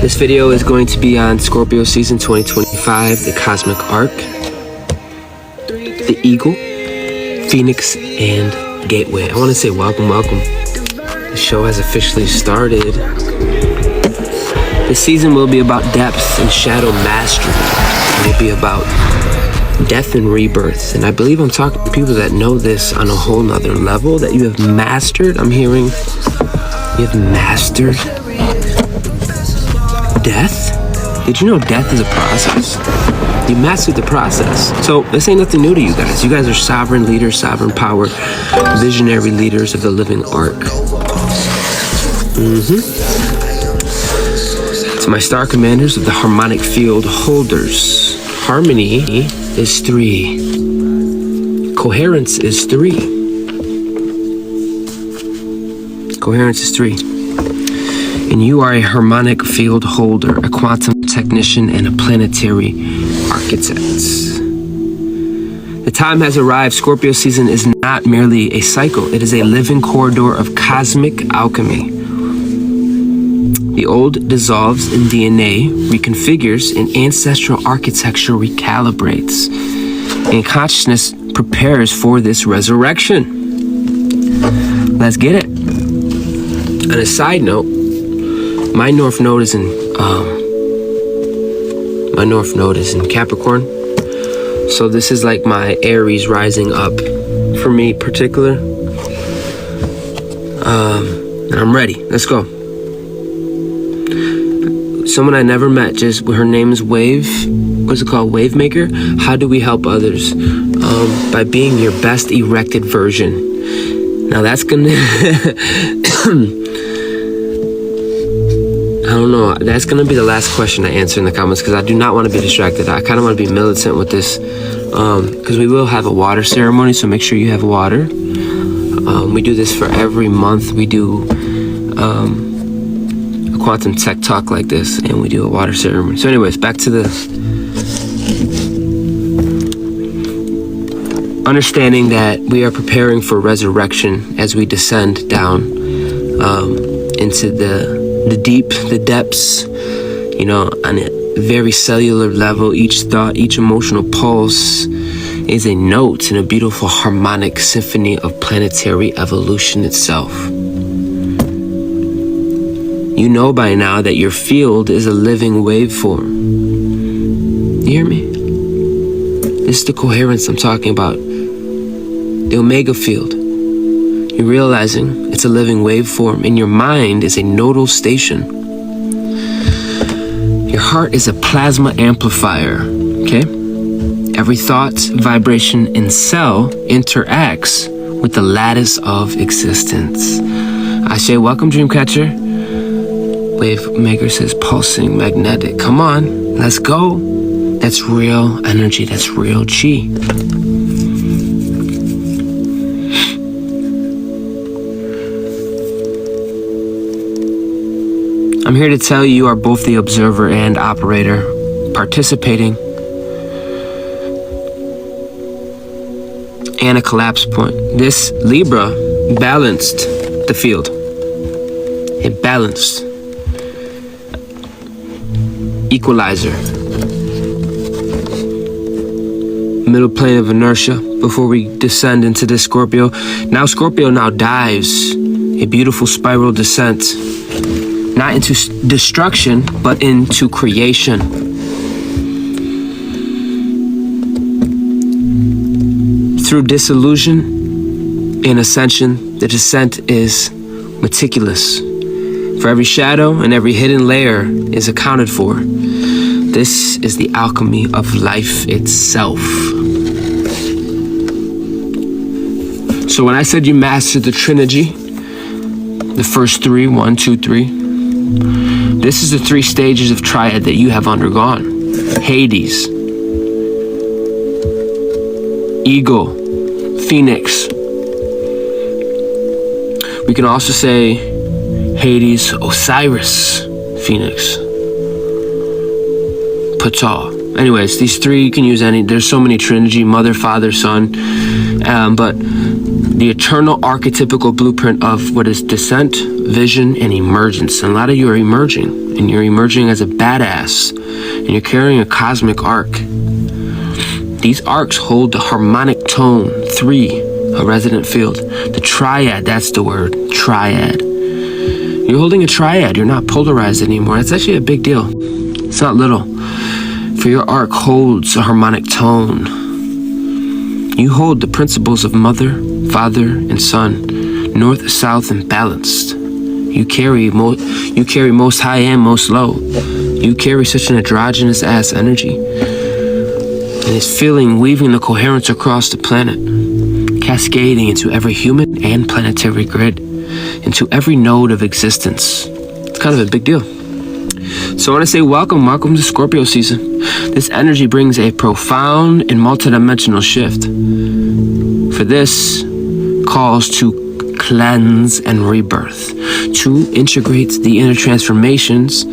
This video is going to be on Scorpio season 2025, the Cosmic Ark, the Eagle, Phoenix, and Gateway. I want to say welcome. The show has officially started. This season will be about depth and shadow mastery. It will be about death and rebirth. And I believe I'm talking to people that know this on a whole nother level, that you have mastered. I'm hearing you have mastered death. Did you know death is a process? You mastered the process. So this ain't nothing new to you guys. You guys are sovereign leaders, sovereign power, visionary leaders of the living arc. To my star commanders of the harmonic field holders. Harmony is 3. Coherence is 3. Coherence is 3. And you are a harmonic field holder, a quantum technician, and a planetary architect. The time has arrived. Scorpio season is not merely a cycle. It is a living corridor of cosmic alchemy. The old dissolves in DNA, reconfigures, and ancestral architecture recalibrates. And consciousness prepares for this resurrection. Let's get it. On a side note, my North Node is in Capricorn. So this is like my Aries rising up for me particular. And I'm ready. Let's go. Someone I never met, just her name is Wave. What's it called? Wave Maker. How do we help others? By being your best erected version. Now that's gonna I don't know. That's going to be the last question I answer in the comments because I do not want to be distracted. I kind of want to be militant with this because we will have a water ceremony, so make sure you have water. We do this for every month. We do a quantum tech talk like this, and we do a water ceremony. So anyways, back to the understanding that we are preparing for resurrection as we descend down into the deep, the depths, on a very cellular level. Each thought, each emotional pulse is a note in a beautiful harmonic symphony of planetary evolution itself. You know by now that your field is a living waveform. You hear me? This is the coherence I'm talking about. The omega field. You're realizing it's a living waveform, and your mind is a nodal station. Your heart is a plasma amplifier, okay? Every thought, vibration, and cell interacts with the lattice of existence. I say, welcome, Dreamcatcher. Wave Maker says, pulsing, magnetic. Come on, let's go. That's real energy, that's real chi. I'm here to tell you are both the observer and operator, participating, and a collapse point. This Libra balanced the field. It balanced. Equalizer. Middle plane of inertia before we descend into this Scorpio. Now Scorpio now dives a beautiful spiral descent. Not into destruction, but into creation. Through disillusion and ascension, the descent is meticulous. For every shadow and every hidden layer is accounted for. This is the alchemy of life itself. So when I said you mastered the Trinity, the first 3, 1, 2, 3, this is the 3 stages of triad that you have undergone. Hades, Eagle, Phoenix. We can also say Hades, Osiris, Phoenix, Ptah. Anyways, these 3 you can use any. There's so many Trinity, Mother, Father, Son. But the eternal archetypical blueprint of what is descent, vision, and emergence. And a lot of you are emerging, and you're emerging as a badass, and you're carrying a cosmic arc. These arcs hold the harmonic tone 3, a resonant field. The triad, that's the word, triad. You're holding a triad. You're not polarized anymore. That's actually a big deal. It's not little. For your arc holds a harmonic tone. You hold the principles of mother, father, and son, north, south, and balanced. You carry most high and most low. You carry such an androgynous ass energy. And it's feeling, weaving the coherence across the planet, cascading into every human and planetary grid, into every node of existence. It's kind of a big deal. So I want to say welcome to Scorpio season. This energy brings a profound and multidimensional shift. For this calls to cleanse and rebirth, to integrate the inner transformations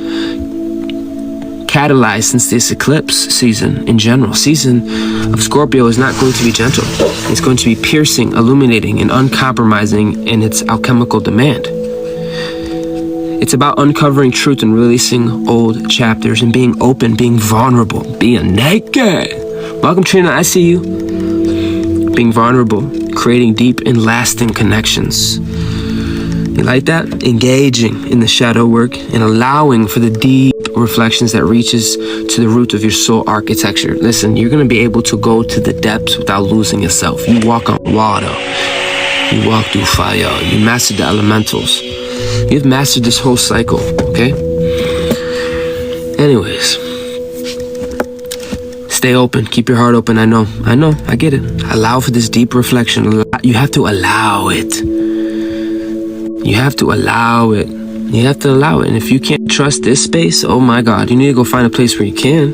catalyzed since this eclipse season in general. Season of Scorpio is not going to be gentle. It's going to be piercing, illuminating, and uncompromising in its alchemical demand. It's about uncovering truth and releasing old chapters and being open, being vulnerable, being naked. Welcome, Trina. I see you. Being vulnerable, creating deep and lasting connections. You like that? Engaging in the shadow work and allowing for the deep reflections that reaches to the root of your soul architecture. Listen, you're going to be able to go to the depths without losing yourself. You walk on water. You walk through fire. You mastered the elementals. You've mastered this whole cycle, okay? Anyways, stay open. Keep your heart open. I know. I get it. Allow for this deep reflection. You have to allow it. You have to allow it. You have to allow it. And if you can't trust this space, oh my God, you need to go find a place where you can.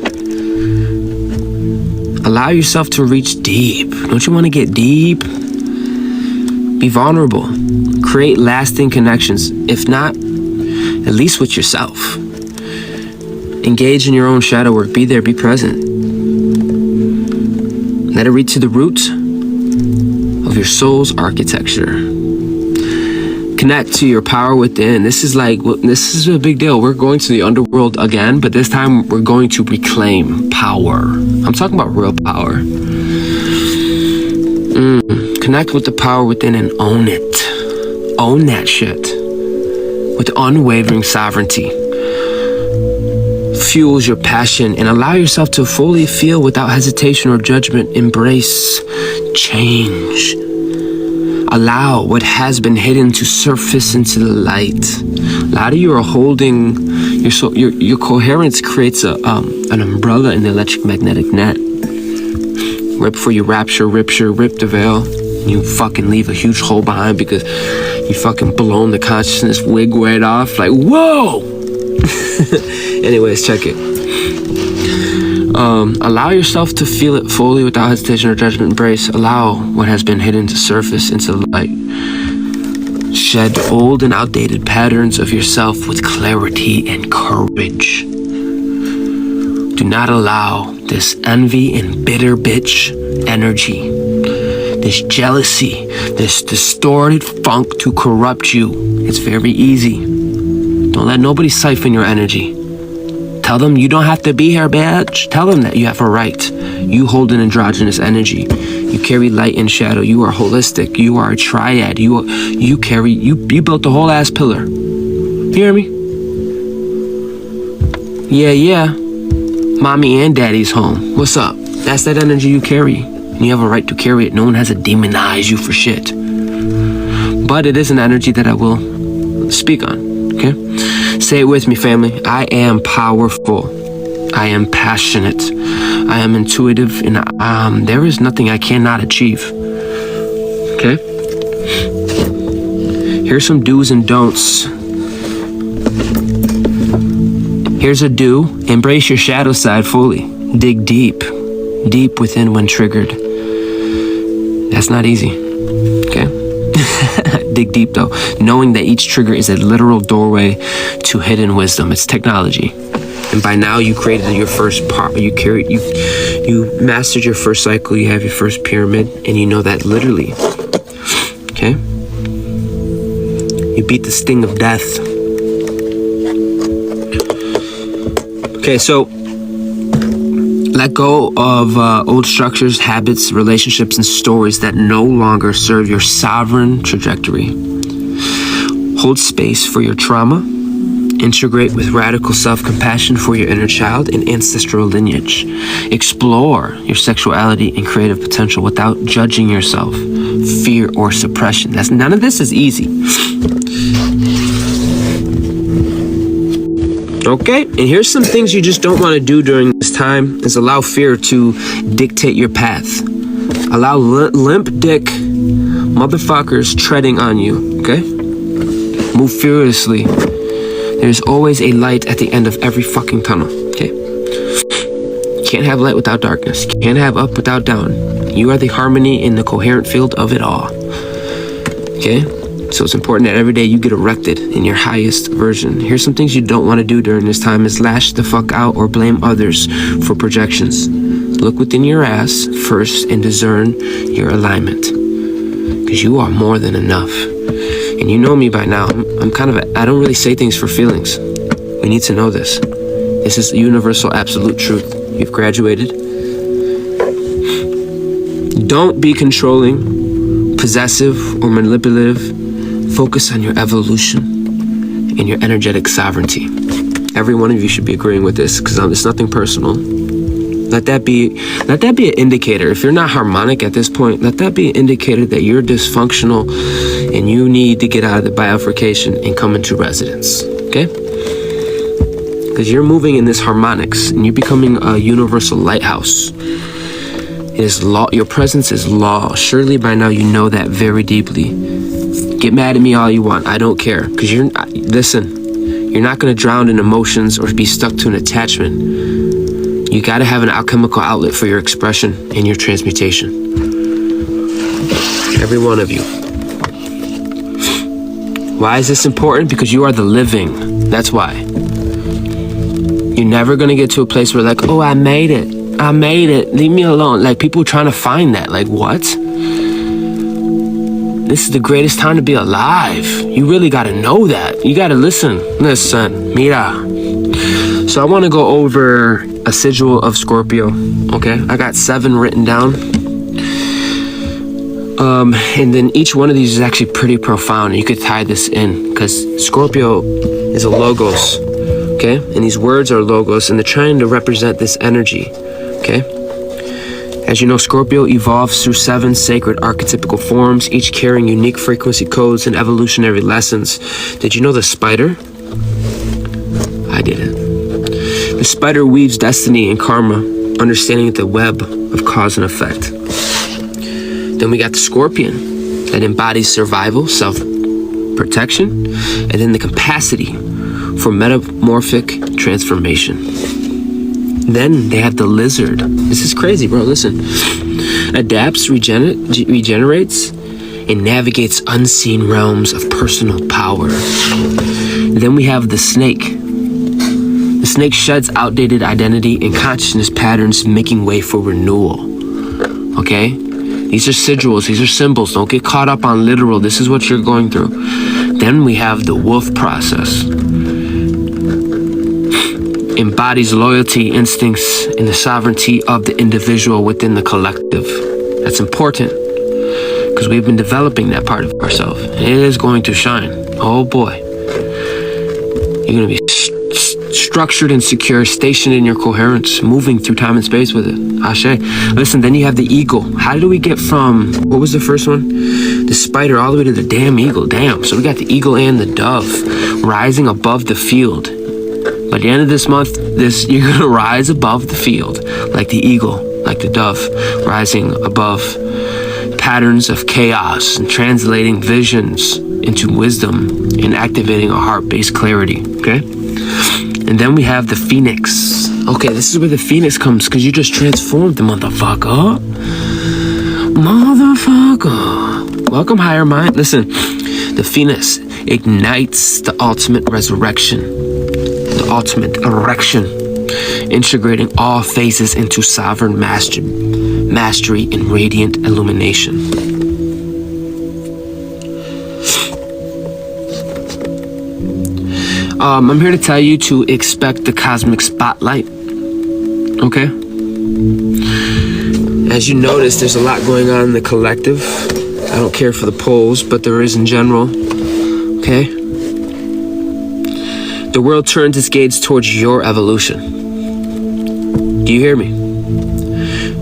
Allow yourself to reach deep. Don't you want to get deep? Be vulnerable. Create lasting connections. If not, at least with yourself. Engage in your own shadow work. Be there, be present. Let it reach to the root of your soul's architecture. Connect to your power within. This is a big deal. We're going to the underworld again, but this time we're going to reclaim power. I'm talking about real power. Connect with the power within and own it. Own that shit with unwavering sovereignty. Fuels your passion and allow yourself to fully feel without hesitation or judgment. Embrace change. Allow what has been hidden to surface into the light. A lot of you are holding your soul. Your coherence creates an umbrella in the electromagnetic net. Right before you rip the veil, you fucking leave a huge hole behind because you fucking blown the consciousness wig right off. Like, whoa! Anyways, check it. Allow yourself to feel it fully without hesitation or judgment. Embrace. Allow what has been hidden to surface into the light. Shed old and outdated patterns of yourself with clarity and courage. Do not allow this envy and bitter bitch energy, this jealousy, this distorted funk to corrupt you. It's very easy. Don't let nobody siphon your energy. Tell them you don't have to be here, bitch. Tell them that you have a right. You hold an androgynous energy. You carry light and shadow. You are holistic. You are a triad. You built the whole ass pillar. You hear me? Yeah. Mommy and daddy's home. What's up? That's that energy you carry. And you have a right to carry it. No one has to demonize you for shit. But it is an energy that I will speak on. Okay? Say it with me, family. I am powerful. I am passionate. I am intuitive, and there is nothing I cannot achieve. Okay? Here's some do's and don'ts. Here's a do. Embrace your shadow side fully. Dig deep. Deep within when triggered. That's not easy. Okay? Dig deep though, knowing that each trigger is a literal doorway to hidden wisdom. It's technology, and by now you created your first part. You mastered your first cycle. You have your first pyramid, and you know that literally okay? You beat the sting of death. Okay, so let go of old structures, habits, relationships, and stories that no longer serve your sovereign trajectory. Hold space for your trauma. Integrate with radical self-compassion for your inner child and ancestral lineage. Explore your sexuality and creative potential without judging yourself, fear, or suppression. None of this is easy. Okay, and here's some things you just don't want to do during this time is allow fear to dictate your path. Allow limp dick motherfuckers treading on you, okay? Move fearlessly. There's always a light at the end of every fucking tunnel, okay? Can't have light without darkness. Can't have up without down. You are the harmony in the coherent field of it all, okay? So it's important that every day you get erected in your highest version. Here's some things you don't want to do during this time is lash the fuck out or blame others for projections. Look within your ass first and discern your alignment. Because you are more than enough. And you know me by now. I don't really say things for feelings. We need to know this. This is universal absolute truth. You've graduated. Don't be controlling, possessive, or manipulative. Focus on your evolution and your energetic sovereignty. Every one of you should be agreeing with this because it's nothing personal. Let that be an indicator. If you're not harmonic at this point, let that be an indicator that you're dysfunctional and you need to get out of the bifurcation and come into resonance, okay? Because you're moving in this harmonics and you're becoming a universal lighthouse. It is law. Your presence is law. Surely by now you know that very deeply. Get mad at me all you want. I don't care. Because you're not going to drown in emotions or be stuck to an attachment. You got to have an alchemical outlet for your expression and your transmutation. Every one of you. Why is this important? Because you are the living. That's why. You're never going to get to a place where like, oh, I made it. Leave me alone. Like people trying to find that. Like what? This is the greatest time to be alive. You really got to know that. You got to listen. Listen, mira. So I want to go over a sigil of Scorpio. Okay, I got 7 written down. And then each one of these is actually pretty profound. You could tie this in because Scorpio is a logos. Okay, and these words are logos, and they're trying to represent this energy. Okay. As you know, Scorpio evolves through 7 sacred archetypical forms, each carrying unique frequency codes and evolutionary lessons. Did you know the spider? I didn't. The spider weaves destiny and karma, understanding the web of cause and effect. Then we got the scorpion that embodies survival, self-protection, and then the capacity for metamorphic transformation. Then they have the lizard. This is crazy, bro. Listen. Adapts, regenerates, and navigates unseen realms of personal power. Then we have the snake. The snake sheds outdated identity and consciousness patterns, making way for renewal. Okay? These are sigils. These are symbols. Don't get caught up on literal. This is what you're going through. Then we have the wolf process. Embodies loyalty, instincts, and the sovereignty of the individual within the collective. That's important because we've been developing that part of ourselves. And it is going to shine. Oh boy. You're going to be structured and secure, stationed in your coherence, moving through time and space with it. Ashe. Listen, then you have the eagle. How do we get from, what was the first one? The spider all the way to the damn eagle. Damn. So we got the eagle and the dove rising above the field. By the end of this month, you're going to rise above the field like the eagle, like the dove, rising above patterns of chaos and translating visions into wisdom and activating a heart-based clarity, okay? And then we have the phoenix. Okay, this is where the phoenix comes because you just transformed the motherfucker. Welcome, higher mind. Listen, the phoenix ignites the ultimate resurrection, the ultimate erection, integrating all phases into sovereign mastery and radiant illumination. I'm here to tell you to expect the cosmic spotlight. Okay? As you notice, there's a lot going on in the collective. I don't care for the polls, but there is in general. Okay? The world turns its gaze towards your evolution. Do you hear me?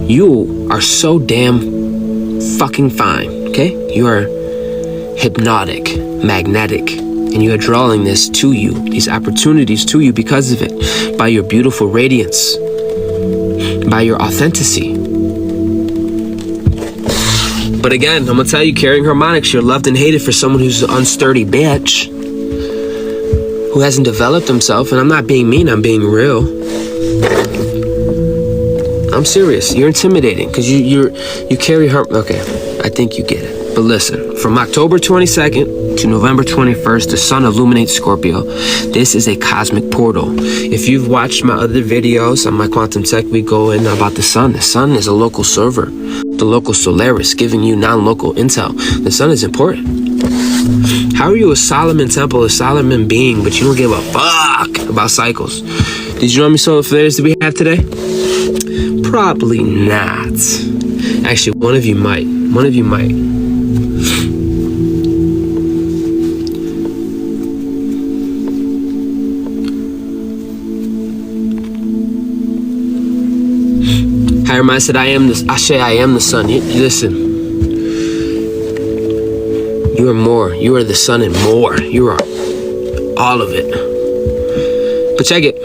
You are so damn fucking fine, okay? You are hypnotic, magnetic, and you are drawing this to you, these opportunities to you because of it, by your beautiful radiance, by your authenticity. But again, I'm gonna tell you, carrying harmonics, you're loved and hated for someone who's an unsturdy bitch, who hasn't developed himself. And I'm not being mean, I'm being real. I'm serious. You're intimidating because you carry her. Okay, I think you get it. But listen, from October 22nd to November 21st, the sun illuminates Scorpio. This is a cosmic portal. If you've watched my other videos on my quantum tech, we go in about the sun. The sun is a local server, the local Solaris, giving you non-local intel. The sun is important. How are you a Solomon temple, a Solomon being, but you don't give a fuck about cycles? Did you know how many solar flares do we have today? Probably not. Actually, one of you might. One of you might. Higher mind said, I am the sun. Listen. You are more. You are the sun and more. You are all of it. But check it.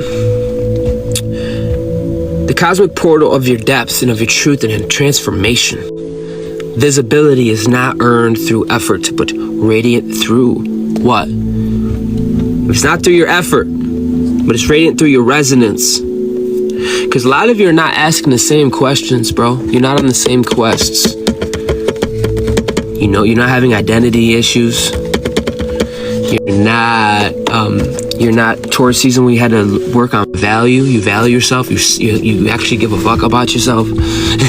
The cosmic portal of your depths and of your truth and in transformation. Visibility is not earned through effort, but radiant through what? It's not through your effort, but it's radiant through your resonance. Because a lot of you are not asking the same questions, bro. You're not on the same quests. You know, you're not having identity issues. You're not Taurus season where you had to work on value. You value yourself. You actually give a fuck about yourself.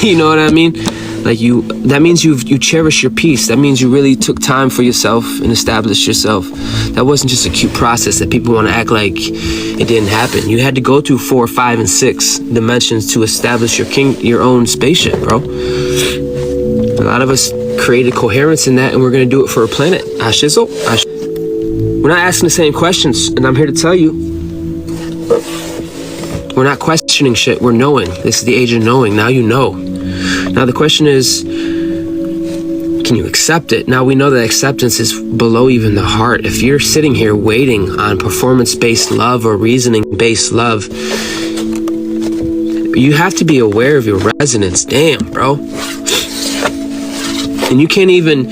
You know what I mean? Like that means you cherish your peace. That means you really took time for yourself and established yourself. That wasn't just a cute process that people want to act like it didn't happen. You had to go through 4, 5, and 6 dimensions to establish your own spaceship, bro. A lot of us created coherence in that, and we're gonna do it for a planet. Ashizzle. We're not asking the same questions, and I'm here to tell you, we're not questioning shit, we're knowing. This is the age of knowing. Now you know. Now the question is, can you accept it? Now we know that acceptance is below even the heart. If you're sitting here waiting on performance-based love or reasoning-based love, you have to be aware of your resonance. Damn, bro. And you can't even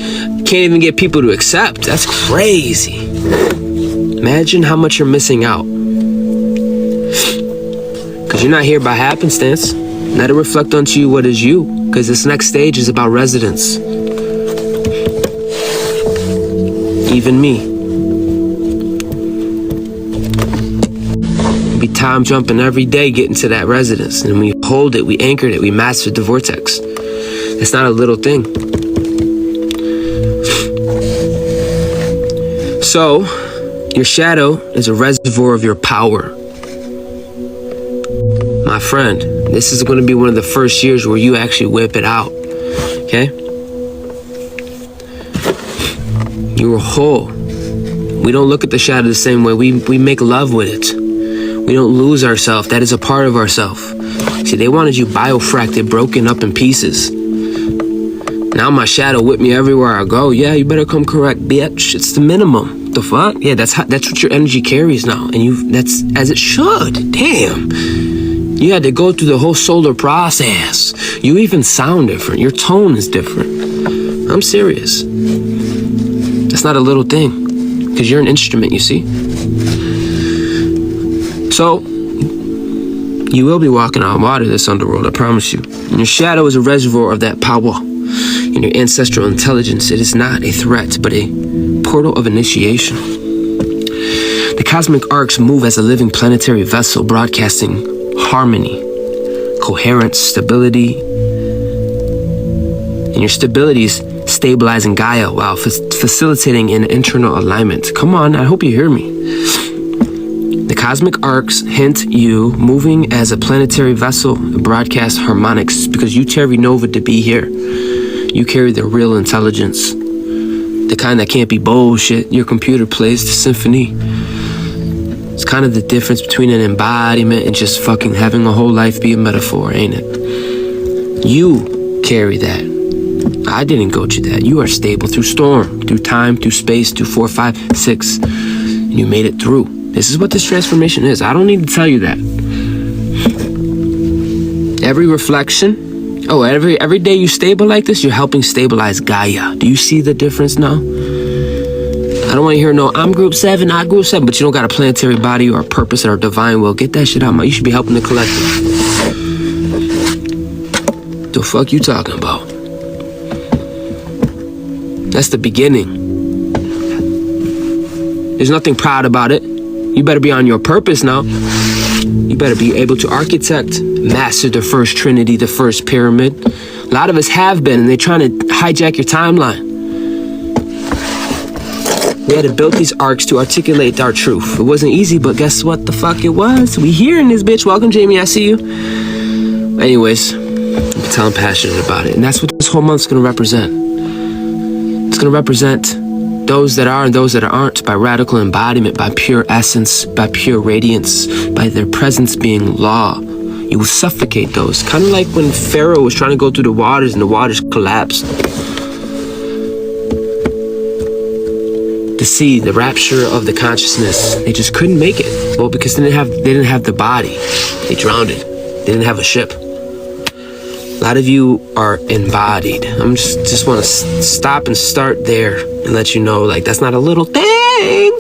get people to accept. That's crazy. Imagine how much you're missing out. Because you're not here by happenstance. Let it reflect onto you what is you. Because this next stage is about residence. Even me. We time jumping every day getting to that residence. And we hold it, we anchored it, we mastered the vortex. It's not a little thing. So, your shadow is a reservoir of your power. My friend, this is going to be one of the first years where you actually whip it out. Okay? You are whole. We don't look at the shadow the same way. We make love with it. We don't lose ourselves. That is a part of ourselves. See, they wanted you biofracted, broken up in pieces. Now my shadow whip me everywhere I go. Yeah, you better come correct, bitch. It's the minimum. The fuck? Yeah, that's what your energy carries now. And that's as it should. Damn. You had to go through the whole solar process. You even sound different. Your tone is different. I'm serious. That's not a little thing. Because you're an instrument, you see? So, you will be walking on water this underworld, I promise you. And your shadow is a reservoir of that power. And your ancestral intelligence, it is not a threat, but a portal of initiation. The Cosmic Arks move as a living planetary vessel, broadcasting harmony, coherence, stability. And your stability is stabilizing Gaia while facilitating an internal alignment. Come on, I hope you hear me. Cosmic Arks hint you moving as a planetary vessel broadcast harmonics because you carry Nova to be here. You carry the real intelligence, the kind that can't be bullshit. Your computer plays the symphony. It's kind of the difference between an embodiment and just fucking having a whole life be a metaphor, ain't it? You carry that. I didn't go to that. You are stable through storm, through time, through space, through 4, 5, 6. And you made it through. This is what this transformation is. I don't need to tell you that. Every reflection, every day you stable like this, you're helping stabilize Gaia. Do you see the difference now? I don't want to hear no, I'm group 7, I group 7, but you don't got a planetary body or a purpose or a divine will. Get that shit out, man. You should be helping the collective. The fuck you talking about? That's the beginning. There's nothing proud about it. You better be on your purpose now. You better be able to architect, master the first trinity, the first pyramid. A lot of us have been, and they're trying to hijack your timeline. We had to build these arcs to articulate our truth. It wasn't easy, but guess what the fuck it was? We here in this bitch. Welcome, Jamie. I see you. Anyways, I'm passionate about it. And that's what this whole month's going to represent. It's going to represent those that are and those that aren't by radical embodiment, by pure essence, by pure radiance, by their presence being law. You will suffocate those. Kind of like when Pharaoh was trying to go through the waters and the waters collapsed. The sea, the rapture of the consciousness, they just couldn't make it. Well, because they didn't have the body. They drowned it. They didn't have a ship. A lot of you are embodied. I'm just want to stop and start there and let you know, like, that's not a little thing.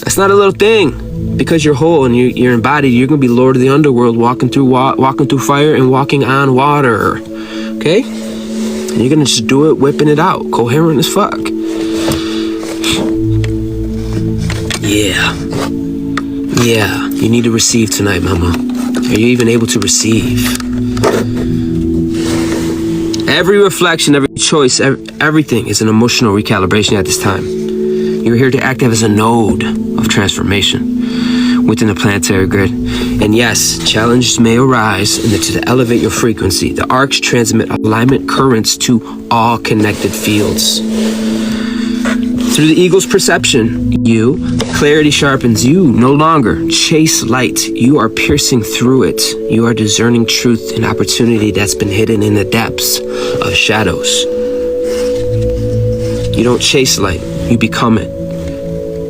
That's not a little thing. Because you're whole and you're embodied, you're gonna be Lord of the Underworld, walking through fire and walking on water. Okay? And you're gonna just do it, whipping it out, coherent as fuck. Yeah. You need to receive tonight, mama. Are you even able to receive? Every reflection, every choice, everything is an emotional recalibration at this time. You're here to act as a node of transformation within the planetary grid. And yes, challenges may arise to elevate your frequency. The arcs transmit alignment currents to all connected fields. Through the ego's perception, clarity sharpens you. No longer chase light. You are piercing through it. You are discerning truth and opportunity that's been hidden in the depths of shadows. You don't chase light. You become it.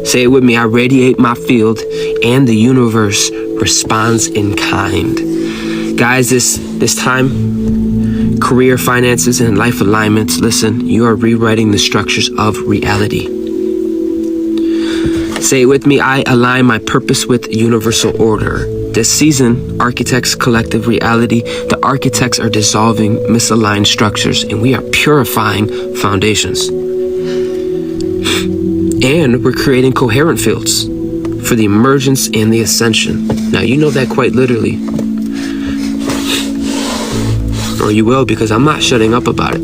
Say it with me. I radiate my field and the universe responds in kind. Guys, this time, career, finances, and life alignments, listen, you are rewriting the structures of reality. Say it with me. I align my purpose with universal order. This season, architects collective reality. The architects are dissolving misaligned structures, and we are purifying foundations. And we're creating coherent fields for the emergence and the ascension. Now, you know that quite literally. Or you will, because I'm not shutting up about it.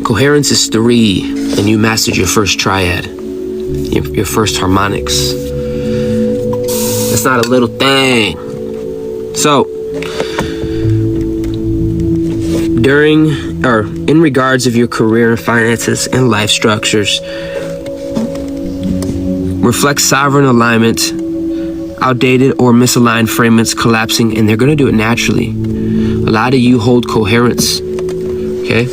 Coherence is 3, and you mastered your first triad, your first harmonics. It's not a little thing. So, in regards of your career and finances and life structures, reflect sovereign alignment, outdated or misaligned fragments collapsing, and they're going to do it naturally. A lot of you hold coherence, okay?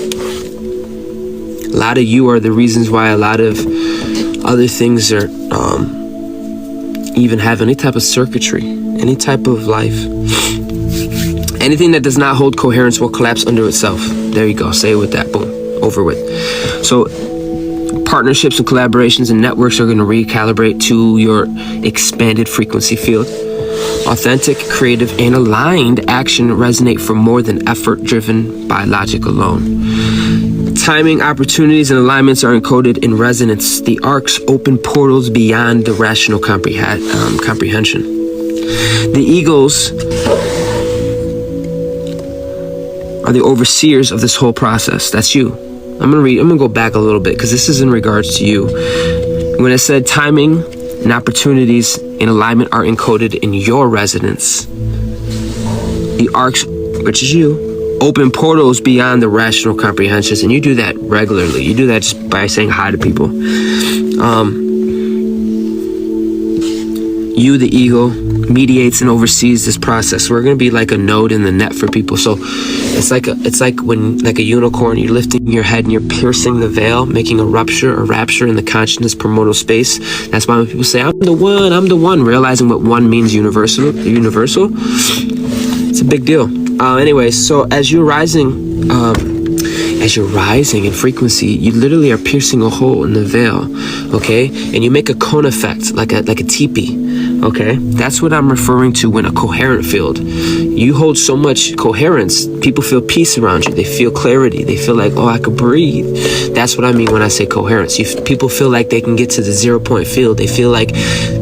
A lot of you are the reasons why a lot of other things are even have any type of circuitry, any type of life. Anything that does not hold coherence will collapse under itself. There you go. Say it with that. Boom. Over with. So partnerships and collaborations and networks are going to recalibrate to your expanded frequency field. Authentic, creative, and aligned action resonate for more than effort driven by logic alone. Timing, opportunities, and alignments are encoded in resonance. The arcs open portals beyond the rational comprehension. The eagles are the overseers of this whole process. That's you. I'm gonna go back a little bit because this is in regards to you. When I said timing, and opportunities in alignment are encoded in your resonance. The arcs, which is you, open portals beyond the rational comprehensions, and you do that regularly. You do that just by saying hi to people. You, the ego, mediates and oversees this process. We're going to be like a node in the net for people. So it's like when, like a unicorn, you're lifting your head and you're piercing the veil, making a rupture or rapture in the consciousness primordial space. That's why when people say, I'm the one, realizing what one means universal, it's a big deal. Anyways, so as you're rising in frequency, you literally are piercing a hole in the veil, okay? And you make a cone effect, like a teepee, okay? That's what I'm referring to when a coherent field. You hold so much coherence, people feel peace around you. They feel clarity. They feel like, oh, I could breathe. That's what I mean when I say coherence. People feel like they can get to the 0 point field. They feel like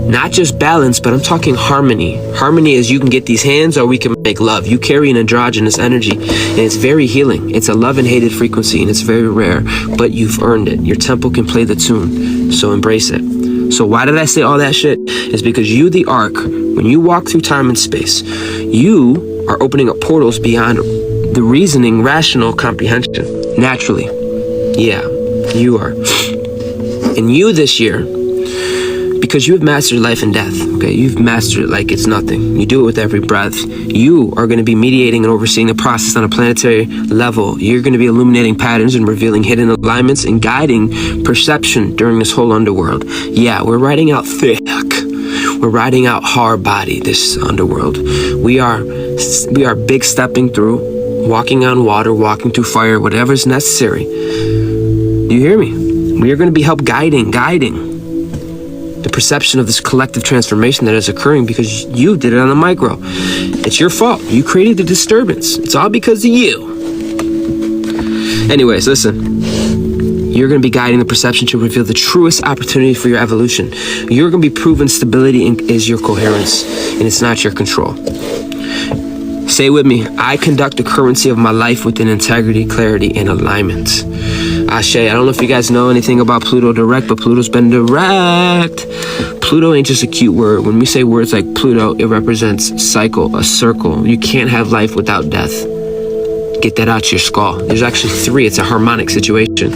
not just balance, but I'm talking harmony. Harmony is you can get these hands or we can make love. You carry an androgynous energy, and it's very healing. It's a love and hated frequency, and it's very rare, but you've earned it. Your temple can play the tune, so embrace it. So why did I say all that shit? It's because you, the arc, when you walk through time and space, you are opening up portals beyond the reasoning, rational comprehension. Naturally. Yeah, you are. And you this year, because you have mastered life and death, okay? You've mastered it like it's nothing. You do it with every breath. You are going to be mediating and overseeing the process on a planetary level. You're going to be illuminating patterns and revealing hidden alignments and guiding perception during this whole underworld. Yeah, we're riding out thick. We're riding out hard body, this underworld. We are big stepping through, walking on water, walking through fire, whatever's necessary. Do you hear me? We are going to be help guiding the perception of this collective transformation that is occurring because you did it on the micro. It's your fault. You created the disturbance. It's all because of you. Anyways, listen. You're going to be guiding the perception to reveal the truest opportunity for your evolution. You're going to be proven stability is your coherence, and it's not your control. Say with me, I conduct the currency of my life within integrity, clarity, and alignment. Ashe, I don't know if you guys know anything about Pluto direct, but Pluto's been direct. Pluto ain't just a cute word. When we say words like Pluto, it represents cycle, a circle. You can't have life without death. Get that out your skull. There's actually 3. It's a harmonic situation.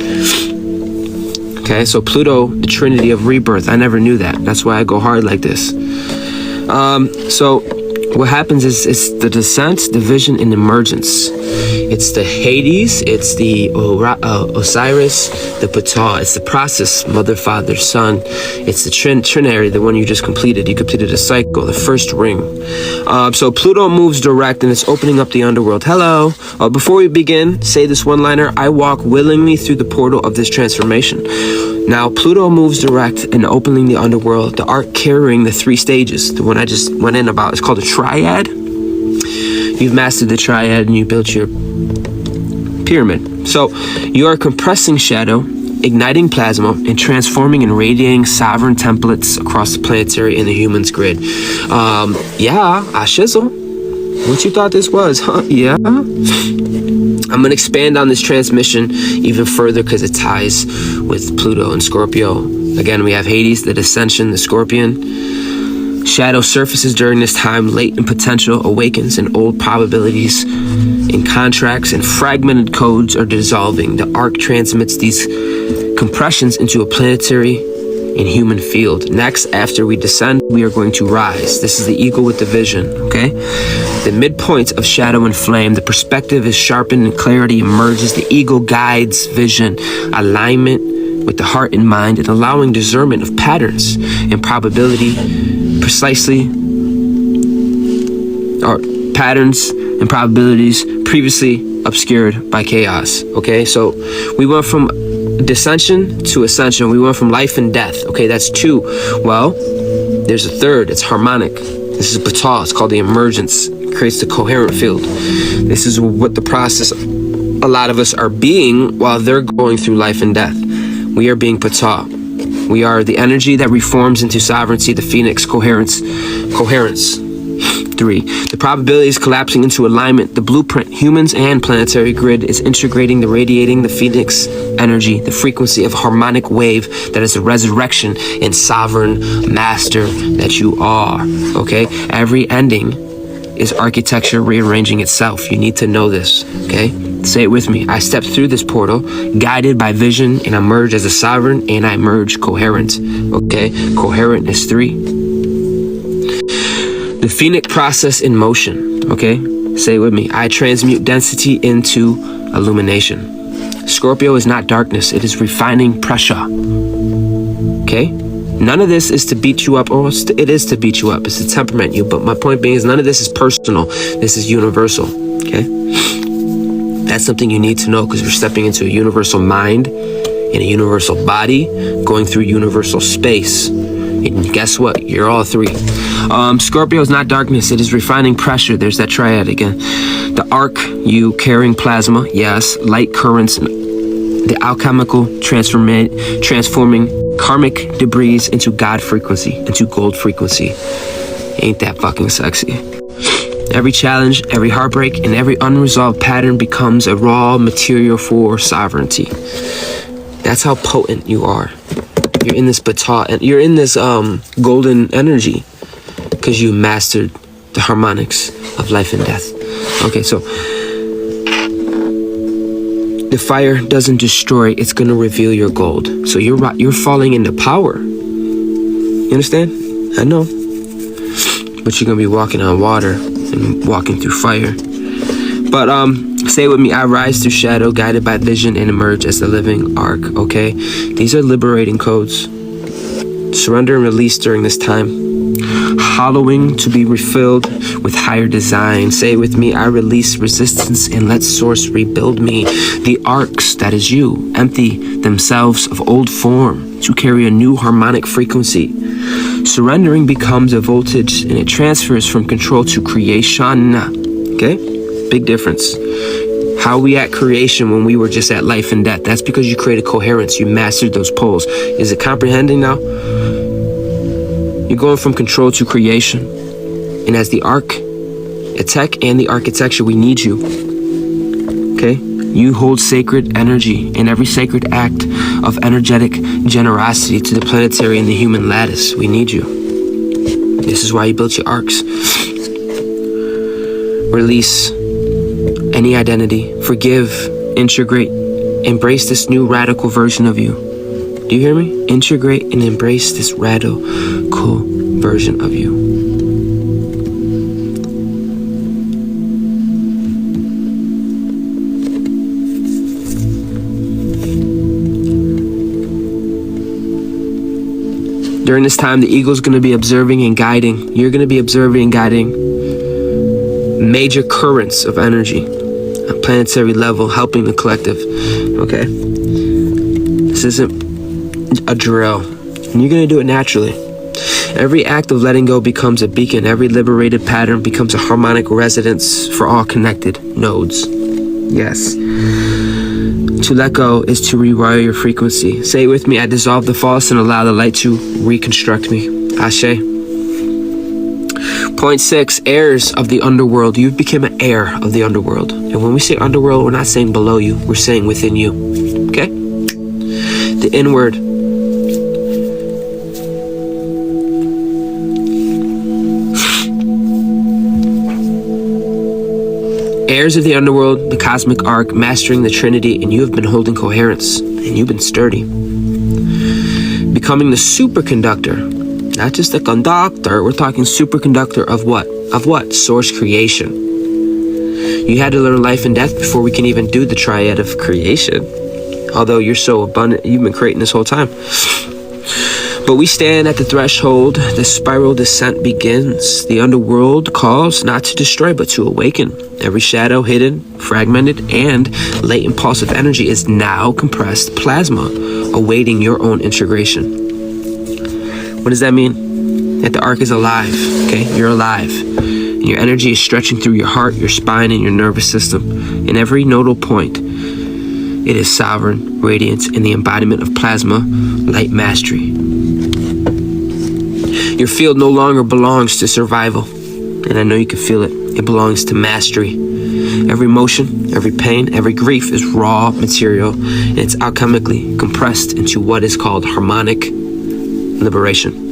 Okay, so Pluto, the trinity of rebirth. I never knew that. That's why I go hard like this. So what happens is it's the descent, division, and emergence. It's the Hades, it's the Osiris, the Ptah. It's the process, mother, father, son. It's the trinary, the one you just completed. You completed a cycle, the first ring. So Pluto moves direct, and it's opening up the underworld. Hello. Before we begin, say this one-liner. I walk willingly through the portal of this transformation. Now, Pluto moves direct and opening the underworld, the arc carrying the 3 stages. The one I just went in about. It's called a triad. You've mastered the triad and you built your pyramid. So you are compressing shadow, igniting plasma, and transforming and radiating sovereign templates across the planetary and the human's grid. Yeah, I shizzle. What you thought this was, huh? Yeah. I'm going to expand on this transmission even further because it ties with Pluto and Scorpio. Again, we have Hades, the Descension, the Scorpion. Shadow surfaces during this time, latent potential awakens, and old probabilities in contracts and fragmented codes are dissolving. The arc transmits these compressions into a planetary and human field. Next, after we descend, we are going to rise. This is the ego with the vision, okay? The midpoint of shadow and flame, the perspective is sharpened and clarity emerges. The ego guides vision, alignment with the heart and mind, and allowing discernment of patterns and probability precisely, or patterns and probabilities previously obscured by chaos. Okay, so we went from descension to ascension. We went from life and death. Okay, that's 2. Well, there's a 3rd. It's harmonic. This is Ptah. It's called the emergence. It creates the coherent field. This is what the process a lot of us are being while they're going through life and death. We are being Ptah. We are the energy that reforms into sovereignty, the phoenix, coherence, 3. The probability is collapsing into alignment. The blueprint, humans and planetary grid, is integrating the radiating the phoenix energy, the frequency of harmonic wave that is the resurrection and sovereign master that you are. Okay? Every ending is architecture rearranging itself. You need to know this. Okay? Say it with me. I step through this portal, guided by vision, and emerge as a sovereign, and I emerge coherent. Okay? Coherent is 3. The Phoenix process in motion. Okay? Say it with me. I transmute density into illumination. Scorpio is not darkness. It is refining pressure. Okay? None of this is to beat you up, or it is to beat you up. It's to temperament you. But my point being is none of this is personal. This is universal. Okay? That's something you need to know, because you're stepping into a universal mind and a universal body, going through universal space. And guess what? You're all 3. Scorpio is not darkness. It is refining pressure. There's that triad again. The arc, you carrying plasma. Yes. Light currents. The alchemical transforming karmic debris into God frequency, into gold frequency. Ain't that fucking sexy? Every challenge, every heartbreak, and every unresolved pattern becomes a raw material for sovereignty. That's how potent you are. You're in this baton, you're in this golden energy, because you mastered the harmonics of life and death. Okay, so the fire doesn't destroy; it's gonna reveal your gold. So you're falling into power. You understand? I know, but you're gonna be walking on water and walking through fire. But say it with me. I rise through shadow, guided by vision, and emerge as the living arc. Okay, these are liberating codes. Surrender and release during this time. Hollowing to be refilled with higher design. Say it with me. I release resistance and let source rebuild me. The arcs, that is you, empty themselves of old form to carry a new harmonic frequency. Surrendering becomes a voltage, and it transfers from control to creation. Okay? Big difference. How we at creation when we were just at life and death. That's because you created coherence. You mastered those poles. Is it comprehending now? You're going from control to creation. And as the architect and the architecture, we need you. Okay? You hold sacred energy in every sacred act of energetic generosity to the planetary and the human lattice. We need you. This is why you built your arcs. Release any identity. Forgive. Integrate. Embrace this new radical version of you. Do you hear me? Integrate and embrace this radical version of you. During this time, the eagle's going to be observing and guiding. You're going to be observing and guiding major currents of energy at planetary level, helping the collective. Okay? This isn't a drill. And you're going to do it naturally. Every act of letting go becomes a beacon. Every liberated pattern becomes a harmonic resonance for all connected nodes. Yes. To let go is to rewire your frequency. Say it with me. I dissolve the false and allow the light to reconstruct me. Ashe. Point 6, heirs of the underworld. You became an heir of the underworld. And when we say underworld, we're not saying below you. We're saying within you. Okay? The inward. Heirs of the underworld, the Cosmic Ark, mastering the Trinity, and you have been holding coherence, and you've been sturdy. Becoming the superconductor. Not just a conductor, we're talking superconductor of what? Of what? Source creation. You had to learn life and death before we can even do the triad of creation. Although you're so abundant, you've been creating this whole time. But we stand at the threshold, the spiral descent begins. The underworld calls not to destroy, but to awaken. Every shadow, hidden, fragmented, and latent pulse of energy is now compressed plasma, awaiting your own integration. What does that mean? That the arc is alive, okay? You're alive. And your energy is stretching through your heart, your spine, and your nervous system. In every nodal point, it is sovereign, radiance, and the embodiment of plasma, light mastery. Your field no longer belongs to survival. and I know you can feel it. It belongs to mastery. Every emotion, every pain, every grief is raw material, and it's alchemically compressed into what is called harmonic liberation.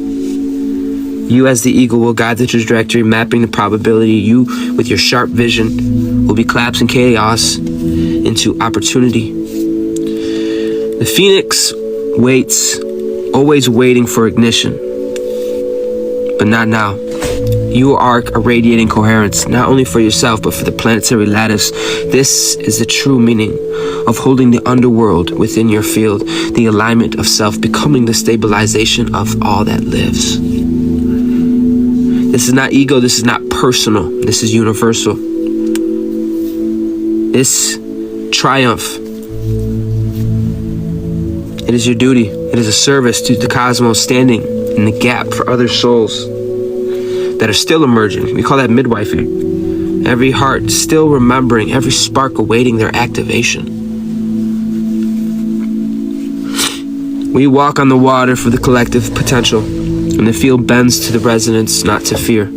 You as the eagle will guide the trajectory, mapping the probability. You with your sharp vision will be collapsing chaos into opportunity. The phoenix waits, always waiting for ignition, but not now. You are irradiating coherence, not only for yourself, but for the planetary lattice. This is the true meaning of holding the underworld within your field, the alignment of self, becoming the stabilization of all that lives. This is not ego, this is not personal, this is universal. This triumph, it is your duty, it is a service to the cosmos, standing in the gap for other souls that are still emerging. We call that midwifing. Every heart still remembering, every spark awaiting their activation. We walk on the water for the collective potential, and the field bends to the resonance, not to fear.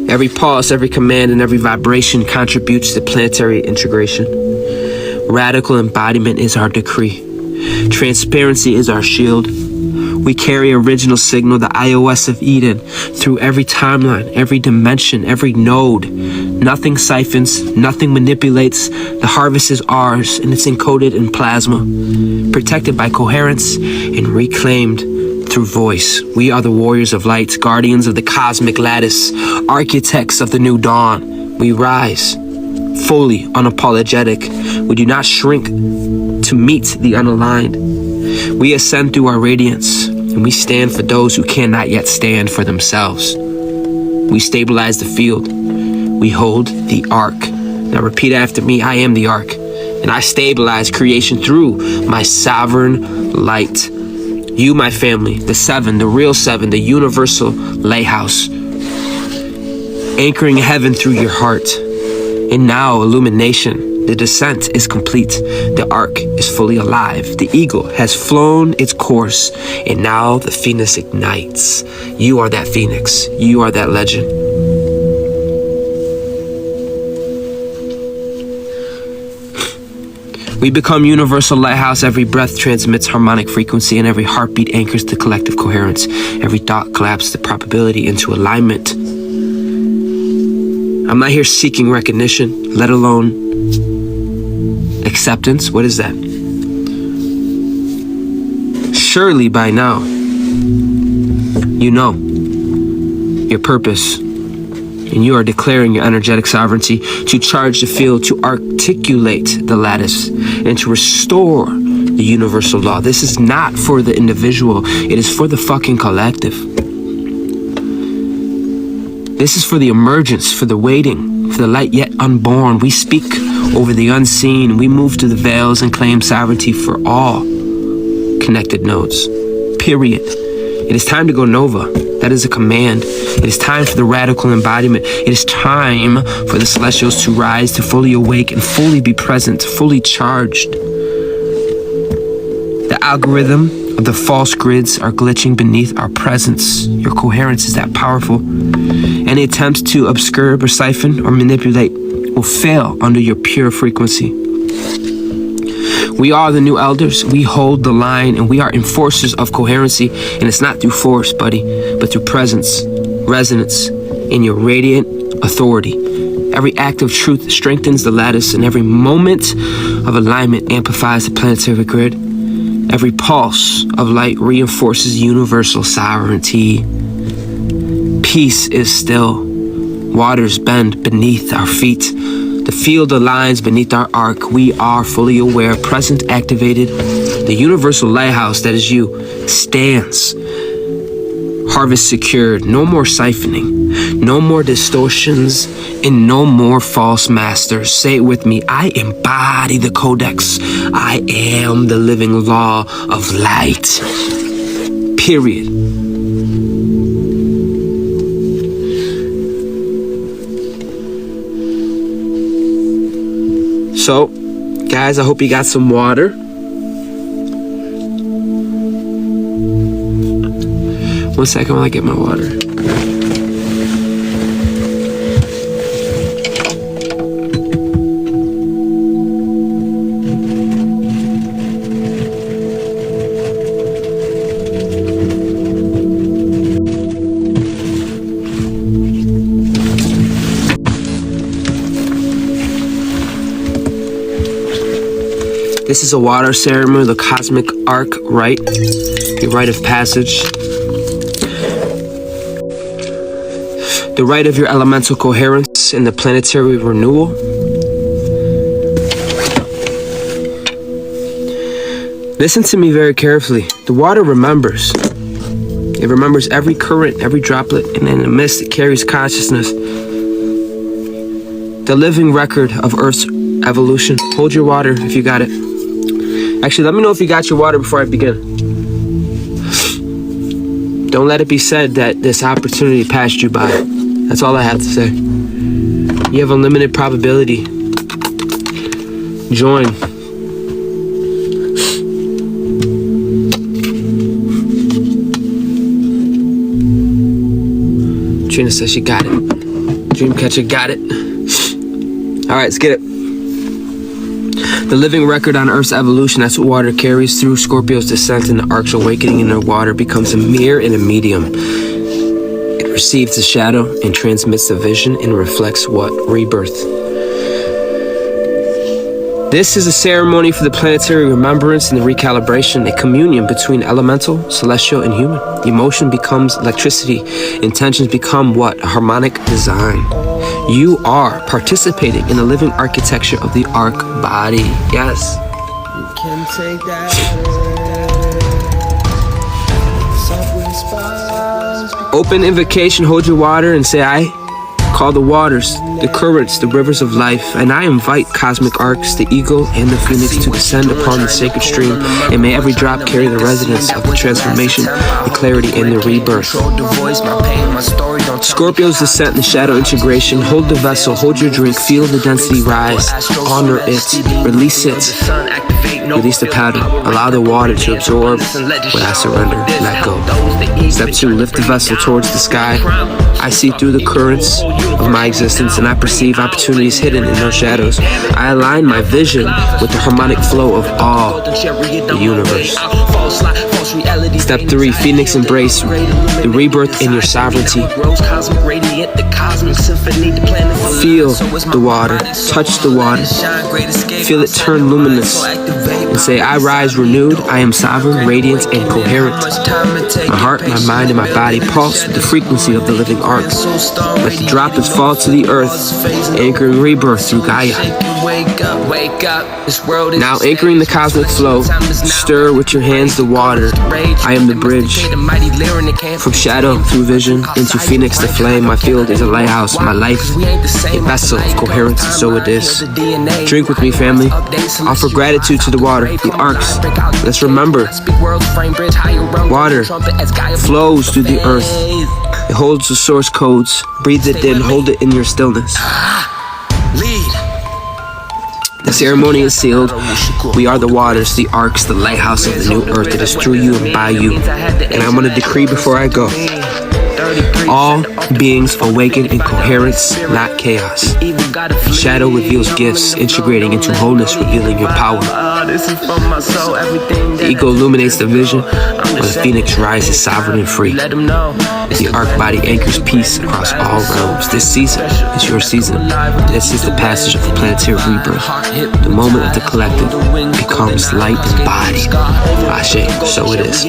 Every pulse, every command, and every vibration contributes to planetary integration. Radical embodiment is our decree. Transparency is our shield. We carry original signal, the iOS of Eden, through every timeline, every dimension, every node. Nothing siphons, nothing manipulates. The harvest is ours, and it's encoded in plasma, protected by coherence and reclaimed through voice. We are the warriors of light, guardians of the cosmic lattice, architects of the new dawn. We rise, fully unapologetic. We do not shrink to meet the unaligned. We ascend through our radiance, and we stand for those who cannot yet stand for themselves. We stabilize the field. We hold the ark. Now repeat after me. I am the ark, and I stabilize creation through my sovereign light. You, my family, the seven, the real seven, the universal lighthouse, anchoring heaven through your heart. And now illumination. The descent is complete. The ark is fully alive. The eagle has flown its course, and now the phoenix ignites. You are that phoenix. You are that legend. We become universal lighthouse. Every breath transmits harmonic frequency, and every heartbeat anchors the collective coherence. Every thought collapses the probability into alignment. I'm not here seeking recognition, let alone acceptance. What is that? Surely by now, you know your purpose, and you are declaring your energetic sovereignty to charge the field, to articulate the lattice, and to restore the universal law. This is not for the individual, it is for the fucking collective. This is for the emergence, for the waiting, for the light yet unborn. We speak over the unseen. We move to the veils and claim sovereignty for all connected nodes. Period. It is time to go nova. That is a command. It is time for the radical embodiment. It is time for the celestials to rise, to fully awake and fully be present, fully charged. The algorithm of the false grids are glitching beneath our presence. Your coherence is that powerful. Any attempt to obscure or siphon or manipulate will fail under your pure frequency. We are the new elders. We hold the line, and we are enforcers of coherency. And it's not through force, buddy, but through presence, resonance, and your radiant authority. Every act of truth strengthens the lattice, and every moment of alignment amplifies the planetary grid. Every pulse of light reinforces universal sovereignty. Peace is still. Waters bend beneath our feet. The field aligns beneath our ark. We are fully aware, present, activated. The universal lighthouse that is you stands. Harvest secured. No more siphoning. No more distortions. And no more false masters. Say it with me. I embody the codex. I am the living law of light. Period. So, guys, I hope you got some water. One second while I get my water. This is a water ceremony, the Cosmic Ark rite, the rite of passage. The rite of your elemental coherence and the planetary renewal. Listen to me very carefully. The water remembers. It remembers every current, every droplet, and in the mist it carries consciousness. The living record of Earth's evolution. Hold your water if you got it. Actually, let me know if you got your water before I begin. Don't let it be said that this opportunity passed you by. That's all I have to say. You have unlimited probability. Join. Trina says she got it. Dreamcatcher got it. All right, let's get it. The living record on Earth's evolution, that's what water carries through. Scorpio's descent and the Ark's awakening in their water becomes a mirror and a medium. It receives the shadow and transmits the vision and reflects what? Rebirth. This is a ceremony for the planetary remembrance and the recalibration, a communion between elemental, celestial, and human. Emotion becomes electricity. Intentions become what? A harmonic design. You are participating in the living architecture of the Ark body. Yes. You can take that. Open invocation, hold your water and say, I call the waters, the currents, the rivers of life, and I invite Cosmic Arks, the eagle, and the phoenix to descend upon the sacred stream, and may every drop carry the resonance of the transformation, the clarity, and the rebirth. Scorpio's descent and the shadow integration. Hold the vessel, hold your drink, feel the density rise, honor it, release it, release the powder, allow the water to absorb what I surrender, let go. Step 2, lift the vessel towards the sky. I see through the currents of my existence and I perceive opportunities hidden in those shadows. I align my vision with the harmonic flow of all the universe. Step 3, Phoenix embrace the rebirth in your sovereignty. Feel the water, touch the water, feel it turn luminous, and say, I rise renewed, I am sovereign, radiant, and coherent. My heart, my mind, and my body pulse with the frequency of the living ark. Let the droplets fall to the earth, anchoring rebirth through Gaia. Now anchoring the cosmic flow, stir with your hands the water. I am the bridge. From shadow through vision into Phoenix the flame. My field is a lighthouse, my life a vessel of coherence, and so it is. Drink with me, family. Offer gratitude to the water, the arcs. Let's remember, water flows through the earth. It holds the source codes. Breathe it in, hold it in your stillness. The ceremony is sealed. We are the waters, the arcs, the lighthouse of the new earth. It is through you and by you. And I'm going to decree before I go. All beings awaken in coherence, not chaos. Shadow reveals gifts, integrating into wholeness, revealing your power. The ego illuminates the vision, where the phoenix rises sovereign and free. The arc body anchors peace across all realms. This season is your season. This is the passage of the planetary rebirth. The moment of the collective becomes light and body. Ashe, so it is.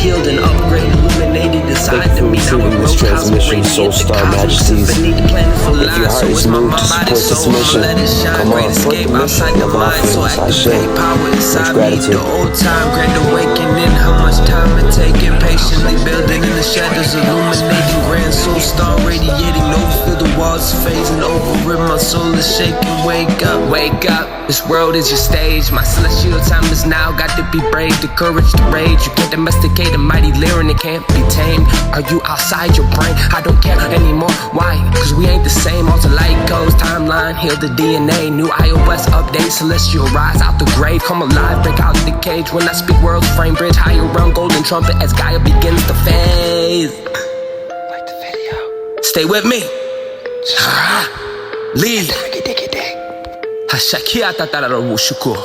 Thank you for receiving this transmission, Soul Star Majesties. If your heart is moved to support this mission, come on, support the mission. Love and offerings, Ashe. Much gratitude. It taking patiently building in the shadows, illuminating grand soul star radiating over, feel the walls phasing over, my soul is shaking. Wake up, wake up, this world is your stage, my celestial time is now, got to be brave, the courage to rage, you can't domesticate a mighty lyre and it can't be tamed. Are you outside your brain? I don't care anymore, why? Cause we ain't the same, alter light goes, timeline, heal the DNA, new iOS update, celestial rise out the grave, come alive, break out the cage, when I speak world's frame bridge, higher realm, golden trumpet as Gaia begins to phase. Like the video. Stay with me. Lead.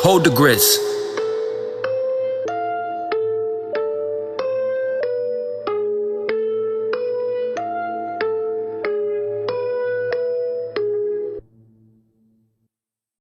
Hold the grids.